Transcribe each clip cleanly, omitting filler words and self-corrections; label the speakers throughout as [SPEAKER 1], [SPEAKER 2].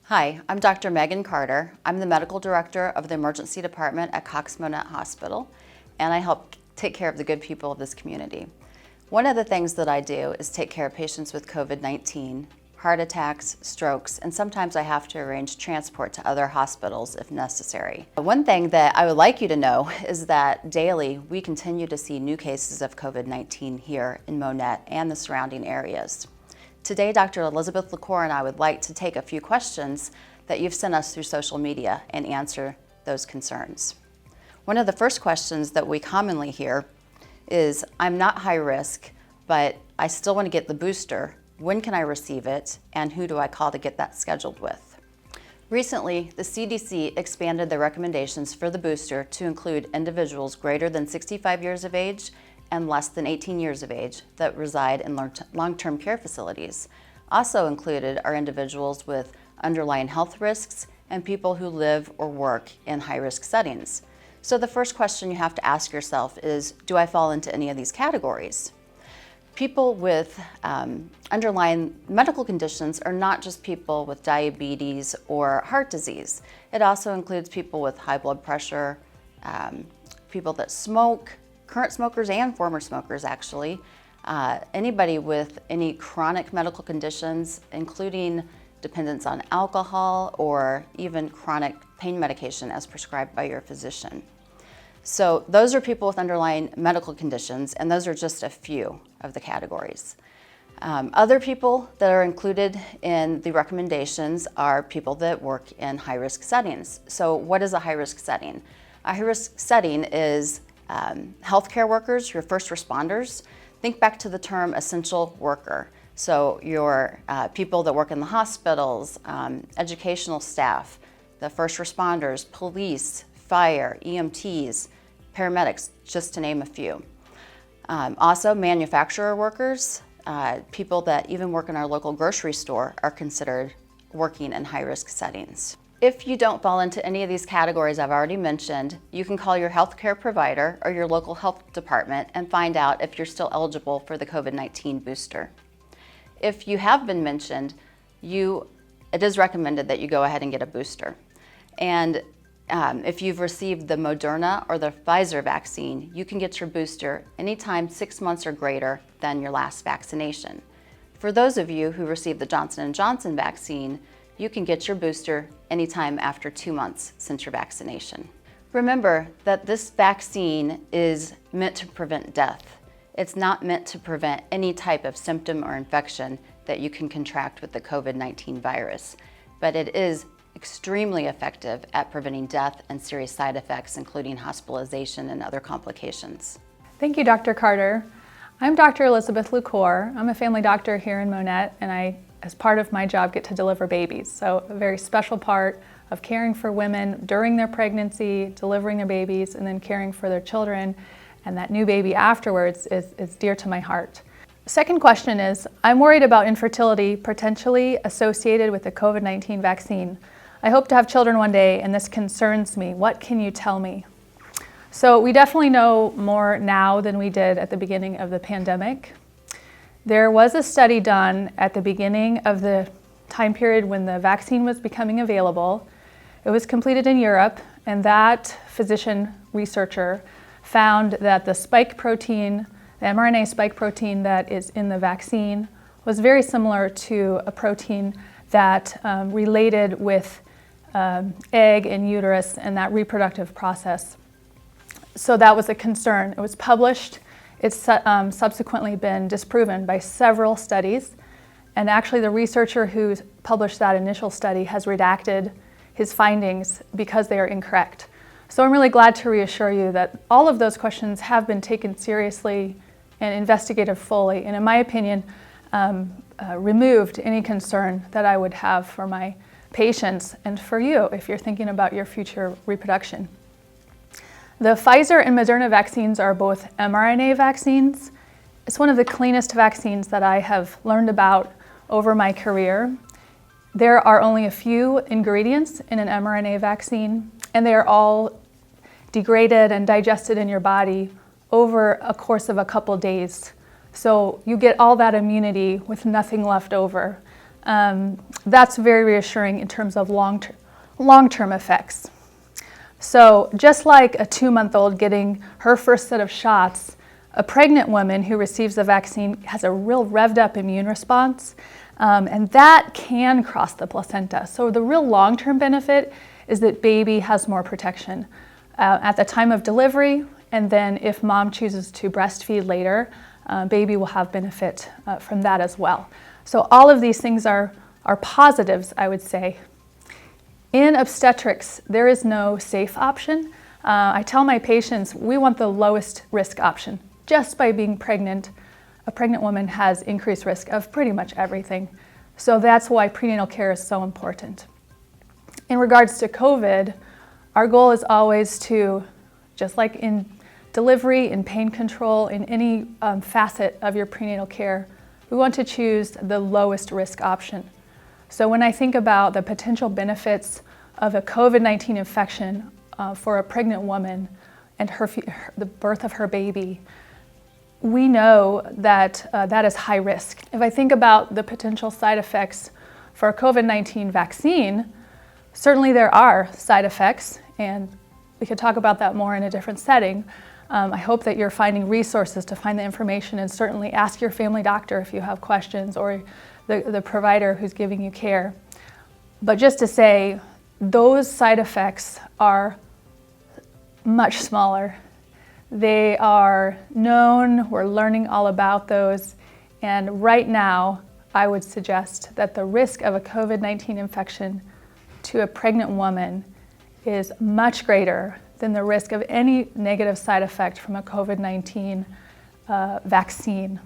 [SPEAKER 1] Hi, I'm Dr. Megan Carter. I'm the medical director of the emergency department at Cox Monett Hospital, and I help take care of the good people of this community. One of the things that I do is take care of patients with COVID-19, heart attacks, strokes, and sometimes I have to arrange transport to other hospitals if necessary. One thing that I would like you to know is that daily we continue to see new cases of COVID-19 here in Monett and the surrounding areas. Today, Dr. Elizabeth Lucore and I would like to take a few questions that you've sent us through social media and answer those concerns. One of the first questions that we commonly hear is, I'm not high risk, but I still want to get the booster. When can I receive it, and who do I call to get that scheduled with? Recently, the CDC expanded the recommendations for the booster to include individuals greater than 65 years of age and less than 18 years of age that reside in long-term care facilities. Also included are individuals with underlying health risks and people who live or work in high-risk settings. So the first question you have to ask yourself is, do I fall into any of these categories? People with underlying medical conditions are not just people with diabetes or heart disease. It also includes people with high blood pressure, people that smoke, current smokers and former smokers actually, anybody with any chronic medical conditions, including dependence on alcohol or even chronic pain medication as prescribed by your physician. So those are people with underlying medical conditions, and those are just a few of the categories. Other people that are included in the recommendations are people that work in high-risk settings. So what is a high-risk setting? A high-risk setting is healthcare workers, your first responders. Think back to the term essential worker. So your people that work in the hospitals, educational staff, the first responders, police, fire, EMTs, paramedics, just to name a few. Also manufacturer workers, people that even work in our local grocery store are considered working in high-risk settings. If you don't fall into any of these categories I've already mentioned, you can call your healthcare provider or your local health department and find out if you're still eligible for the COVID-19 booster. If you have been mentioned, it is recommended that you go ahead and get a booster. And if you've received the Moderna or the Pfizer vaccine, you can get your booster anytime 6 months or greater than your last vaccination. For those of you who received the Johnson & Johnson vaccine, you can get your booster anytime after 2 months since your vaccination. Remember that this vaccine is meant to prevent death. It's not meant to prevent any type of symptom or infection that you can contract with the COVID-19 virus, but it is extremely effective at preventing death and serious side effects, including hospitalization and other complications.
[SPEAKER 2] Thank you, Dr. Carter. I'm Dr. Elizabeth Lucore. I'm a family doctor here in Monett, and I, as part of my job, get to deliver babies. So a very special part of caring for women during their pregnancy, delivering their babies, and then caring for their children and that new baby afterwards is dear to my heart. Second question is, I'm worried about infertility potentially associated with the COVID-19 vaccine. I hope to have children one day, and this concerns me. What can you tell me? So we definitely know more now than we did at the beginning of the pandemic. There was a study done at the beginning of the time period when the vaccine was becoming available. It was completed in Europe, and that physician researcher found that the spike protein, the mRNA spike protein that is in the vaccine, was very similar to a protein that related with egg and uterus and that reproductive process. So that was a concern. It was published. It's subsequently been disproven by several studies, and actually the researcher who published that initial study has redacted his findings because they are incorrect. So I'm really glad to reassure you that all of those questions have been taken seriously and investigated fully, and in my opinion, removed any concern that I would have for my patients and for you if you're thinking about your future reproduction. The Pfizer and Moderna vaccines are both mRNA vaccines. It's one of the cleanest vaccines that I have learned about over my career. There are only a few ingredients in an mRNA vaccine, and they are all degraded and digested in your body over a course of a couple days. So you get all that immunity with nothing left over. that's very reassuring in terms of long-term effects. So just like a 2-month-old getting her first set of shots, a pregnant woman who receives the vaccine has a real revved up immune response, and that can cross the placenta. So the real long-term benefit is that baby has more protection at the time of delivery, and then if mom chooses to breastfeed later, baby will have benefit from that as well. So all of these things are positives, I would say. In obstetrics, there is no safe option. I tell my patients we want the lowest risk option. Just by being pregnant, a pregnant woman has increased risk of pretty much everything. So that's why prenatal care is so important. In regards to COVID, our goal is always to, just like in delivery, in pain control, in any facet of your prenatal care, we want to choose the lowest risk option. So when I think about the potential benefits of a COVID-19 infection for a pregnant woman and the birth of her baby, we know that that is high risk. If I think about the potential side effects for a COVID-19 vaccine, certainly there are side effects, and we could talk about that more in a different setting. I hope that you're finding resources to find the information, and certainly ask your family doctor if you have questions, or the provider who's giving you care. But just to say, those side effects are much smaller. They are known, we're learning all about those, and right now I would suggest that the risk of a COVID-19 infection to a pregnant woman is much greater than the risk of any negative side effect from a COVID-19 vaccine.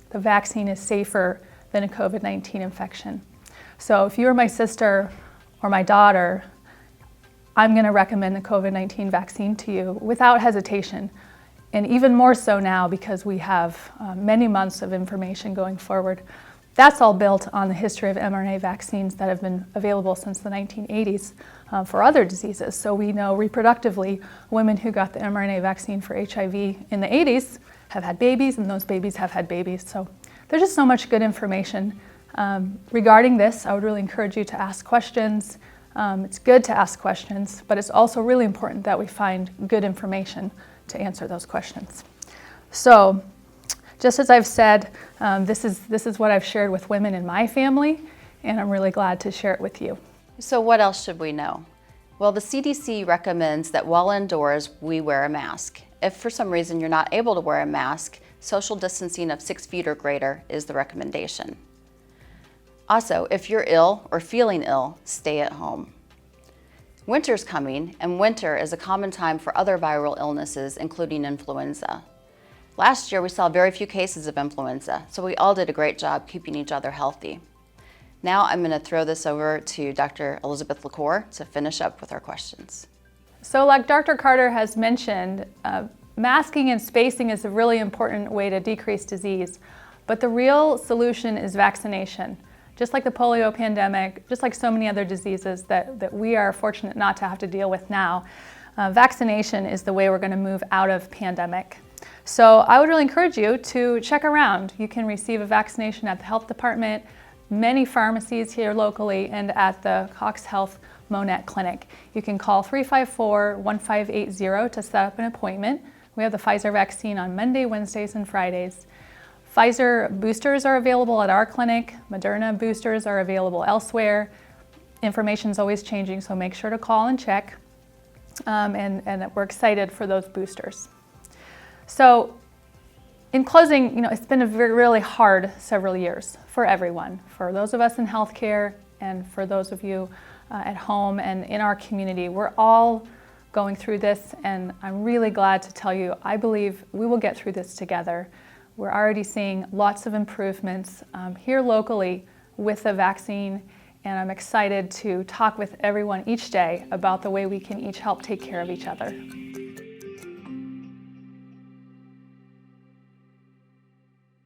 [SPEAKER 2] The vaccine is safer than a COVID-19 infection. So if you were my sister or my daughter, I'm going to recommend the COVID-19 vaccine to you without hesitation. And even more so now because we have many months of information going forward. That's all built on the history of mRNA vaccines that have been available since the 1980s for other diseases. So we know reproductively women who got the mRNA vaccine for HIV in the 80s have had babies, and those babies have had babies. So there's just so much good information regarding this. I would really encourage you to ask questions. It's good to ask questions, but it's also really important that we find good information to answer those questions. So, just as I've said, this is what I've shared with women in my family, and I'm really glad to share it with you.
[SPEAKER 1] So what else should we know? Well, the CDC recommends that while indoors, we wear a mask. If for some reason you're not able to wear a mask, social distancing of 6 feet or greater is the recommendation. Also, if you're ill or feeling ill, stay at home. Winter's coming, and winter is a common time for other viral illnesses, including influenza. Last year, we saw very few cases of influenza, so we all did a great job keeping each other healthy. Now I'm going to throw this over to Dr. Elizabeth Lucore to finish up with our questions.
[SPEAKER 2] So like Dr. Carter has mentioned, masking and spacing is a really important way to decrease disease, but the real solution is vaccination. Just like the polio pandemic, just like so many other diseases that we are fortunate not to have to deal with now, vaccination is the way we're going to move out of pandemic. So I would really encourage you to check around. You can receive a vaccination at the health department, many pharmacies here locally, and at the Cox Health Monett Clinic. You can call 354-1580 to set up an appointment. We have the Pfizer vaccine on Monday, Wednesdays, and Fridays. Pfizer boosters are available at our clinic. Moderna boosters are available elsewhere. Information is always changing, so make sure to call and check. And we're excited for those boosters. So in closing, it's been a really hard several years for everyone, for those of us in healthcare and for those of you at home and in our community. We're all going through this, and I'm really glad to tell you, I believe we will get through this together. We're already seeing lots of improvements here locally with the vaccine, and I'm excited to talk with everyone each day about the way we can each help take care of each other.